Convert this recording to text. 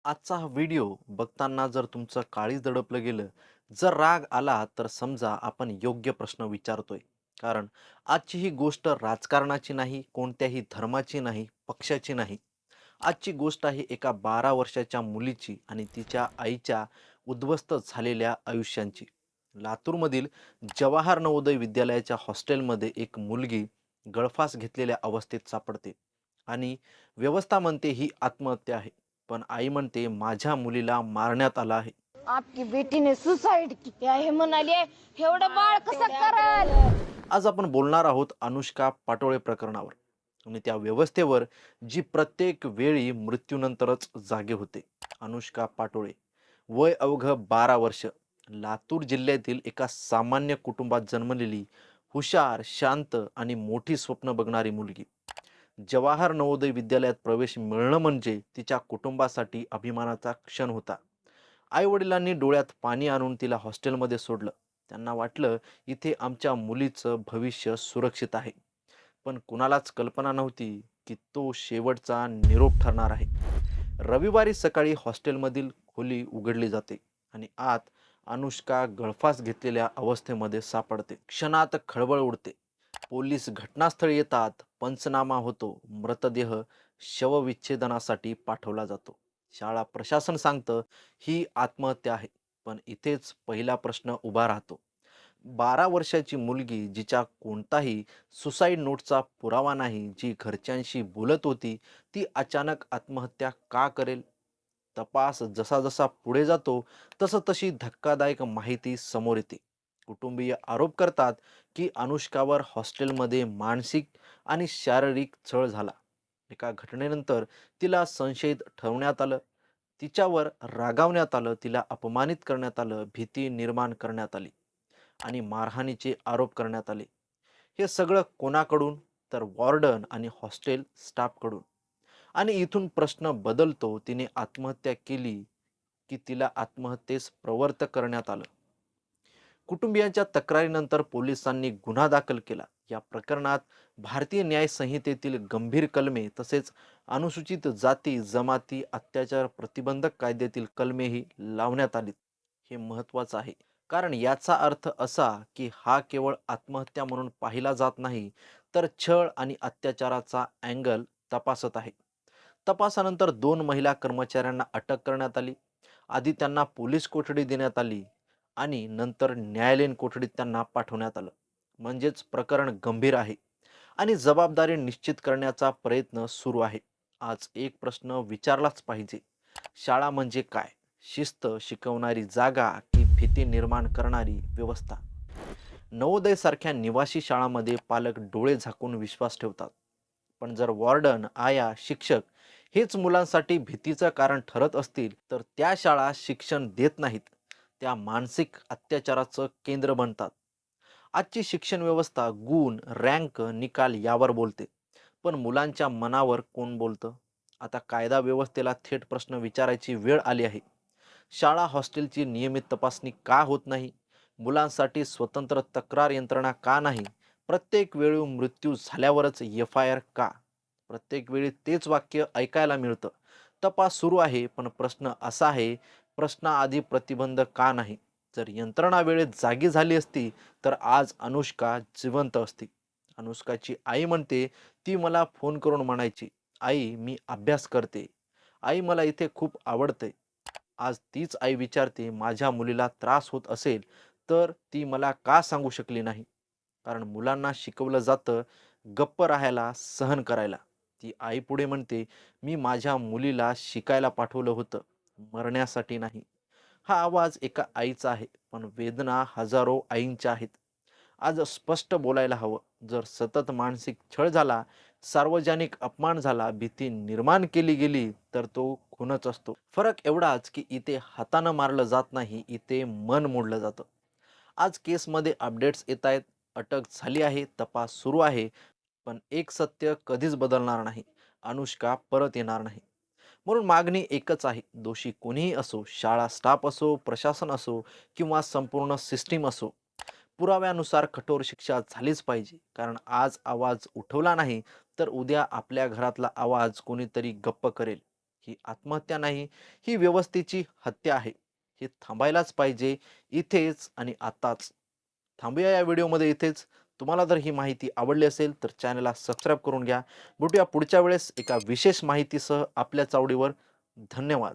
आजचा हा व्हिडिओ बघताना जर तुमचं काळीज दडपलं गेलं, जर राग आला तर समजा आपण योग्य प्रश्न विचारतोय. कारण आजची ही गोष्ट राजकारणाची नाही, कोणत्याही धर्माची नाही, पक्षाची नाही. आजची गोष्ट आहे एका 12 वर्षाच्या मुलीची आणि तिच्या आईच्या उद्ध्वस्त झालेल्या आयुष्यांची. लातूरमधील जवाहर नवोदय विद्यालयाच्या हॉस्टेलमध्ये एक मुलगी गळफास घेतलेल्या अवस्थेत सापडते आणि व्यवस्था म्हणते ही आत्महत्या आहे. पण आई म्हणते माझ्या मुलीला मारण्यात आलं आहे. आपकी बेटीने सुसाईड किया हे म्हणाले. एवढं बाळ कसं कराल? आज आपण बोलणार आहोत अनुष्का पाटोळे प्रकरणावर आणि त्या व्यवस्थेवर जी प्रत्येक वेळी मृत्यूनंतरच जागे होते. अनुष्का पाटोळे, वय अवघं 12 वर्ष, लातूर जिल्ह्यातील एका सामान्य कुटुंबात जन्मलेली हुशार, शांत आणि मोठी स्वप्न बघणारी मुलगी. जवाहर नवोदय विद्यालयात प्रवेश मिळणं म्हणजे तिच्या कुटुंबासाठी अभिमानाचा क्षण होता. आई वडिलांनी डोळ्यात पाणी आणून तिला हॉस्टेलमध्ये सोडलं. त्यांना वाटलं इथे आमच्या मुलीचं भविष्य सुरक्षित आहे. पण कुणालाच कल्पना नव्हती की तो शेवटचा निरोप ठरणार आहे. रविवारी सकाळी हॉस्टेलमधील खोली उघडली जाते आणि आत अनुष्का गळफास घेतलेल्या अवस्थेमध्ये सापडते. क्षणात खळबळ उडते. पोलीस घटनास्थळी येतात, पंचनामा होतो, मृतदेह शवविच्छेदनासाठी पाठवला जातो. शाळा प्रशासन सांगतं ही आत्महत्या आहे. पण इथेच पहिला प्रश्न उभा राहतो. 12 वर्षाची मुलगी जिच्या कोणताही सुसाईड नोटचा पुरावा नाही, जी घरच्यांशी बोलत होती, ती अचानक आत्महत्या का करेल? तपास जसा जसा पुढे जातो तसं तशी धक्कादायक माहिती समोर येते. कुटुंबीय आरोप करतात की अनुष्कावर हॉस्टेलमध्ये मानसिक आणि शारीरिक छळ झाला. एका घटनेनंतर तिला संशयित ठरवण्यात आलं, तिच्यावर रागावण्यात आलं, तिला अपमानित करण्यात आलं, भीती निर्माण करण्यात आली आणि मारहाणीचे आरोप करण्यात आले. हे सगळं कोणाकडून? तर वॉर्डन आणि हॉस्टेल स्टाफकडून. आणि इथून प्रश्न बदलतो, तिने आत्महत्या केली की तिला आत्महत्येस प्रवृत्त करण्यात आलं? कुटुंबियांच्या तक्रारीनंतर पोलिसांनी गुन्हा दाखल केला. या प्रकरणात भारतीय न्याय संहितेतील गंभीर कलमे तसेच अनुसूचित जाती जमाती अत्याचार प्रतिबंधक कायद्यातील कलमेही लावण्यात आलीत. हे महत्वाचं आहे, कारण याचा अर्थ असा की हा केवळ आत्महत्या म्हणून पाहिला जात नाही, तर छळ आणि अत्याचाराचा अँगल तपासत आहे. तपासानंतर 2 महिला कर्मचाऱ्यांना अटक करण्यात आली. आधी त्यांना पोलीस कोठडी देण्यात आली आणि नंतर न्यायालयीन कोठडीत त्यांना पाठवण्यात आलं. म्हणजेच प्रकरण गंभीर आहे आणि जबाबदारी निश्चित करण्याचा प्रयत्न सुरू आहे. आज एक प्रश्न विचारलाच पाहिजे. शाळा म्हणजे काय? शिस्त शिकवणारी जागा की भीती निर्माण करणारी व्यवस्था? नवोदय सारख्या निवासी शाळांमध्ये पालक डोळे झाकून विश्वास ठेवतात. पण जर वॉर्डन, आया, शिक्षक हेच मुलांसाठी भीतीचं कारण ठरत असतील, तर त्या शाळा शिक्षण देत नाहीत. त्या मानसिक अत्याचाराचं केंद्र बनतात. आजची शिक्षण व्यवस्था गुण, रँक, निकाल यावर बोलते. पण मुलांच्या मनावर कोण बोलतं? आता कायदा व्यवस्थेला थेट प्रश्न विचारायची वेळ आली आहे. शाळा हॉस्टेलची नियमित तपासणी का होत नाही? मुलांसाठी स्वतंत्र तक्रार यंत्रणा का नाही? प्रत्येक वेळी मृत्यू झाल्यावरच एफ-आय-आर का? प्रत्येक वेळी तेच वाक्य ऐकायला मिळतं. तपास सुरू आहे, पण प्रश्न असा आहे, प्रश्नाआधी प्रतिबंध का नाही? जर यंत्रणा वेळेत जागी झाली असती, तर आज अनुष्का जिवंत असती. अनुष्काची आई म्हणते, ती मला फोन करून म्हणायची, "आई, मी अभ्यास करते. आई, मला इथे खूप आवडते." आज तीच आई विचारते, माझ्या मुलीला त्रास होत असेल तर ती मला का सांगू शकली नाही? कारण मुलांना शिकवलं जातं गप्प राहायला, सहन करायला. ती आई पुढे म्हणते, मी माझ्या मुलीला शिकायला पाठवलं होतं, मरण्यासाठी नाही. हा आवाज एका आईचा आहे, पण वेदना हजारो आईंच्या आहेत. आज स्पष्ट बोलायला हवं. जर सतत मानसिक छळ झाला, सार्वजनिक अपमान झाला, भीती निर्माण केली गेली, तर तो खूनच असतो. फरक एवढाच की इथे हातानं मारलं जात नाही, इथे मन मोडलं जातं. आज केसमध्ये अपडेट्स येत आहेत, अटक झाली आहे, तपास सुरू आहे, पण एक सत्य कधीच बदलणार नाही. अनुष्का परत येणार नाही. म्हणून मागणी एकच आहे, दोषी कोणीही असो, शाळा स्टाफ असो, प्रशासन असो किंवा संपूर्ण सिस्टीम असो, पुराव्यानुसार कठोर शिक्षा झालीच पाहिजे. कारण आज आवाज उठवला नाही तर उद्या आपल्या घरातला आवाज कोणीतरी गप्प करेल. ही आत्महत्या नाही, ही व्यवस्थेची हत्या आहे. हे थांबायलाच पाहिजे, इथेच आणि आताच. थांबूया या व्हिडिओमध्ये इथेच. तुम्हाला जर ही माहिती आवडली असेल तर चॅनलला सबस्क्राईब करून घ्या. भेटूया पुढच्या वेळेस एका विशेष माहितीसह आपल्या चावडीवर. धन्यवाद.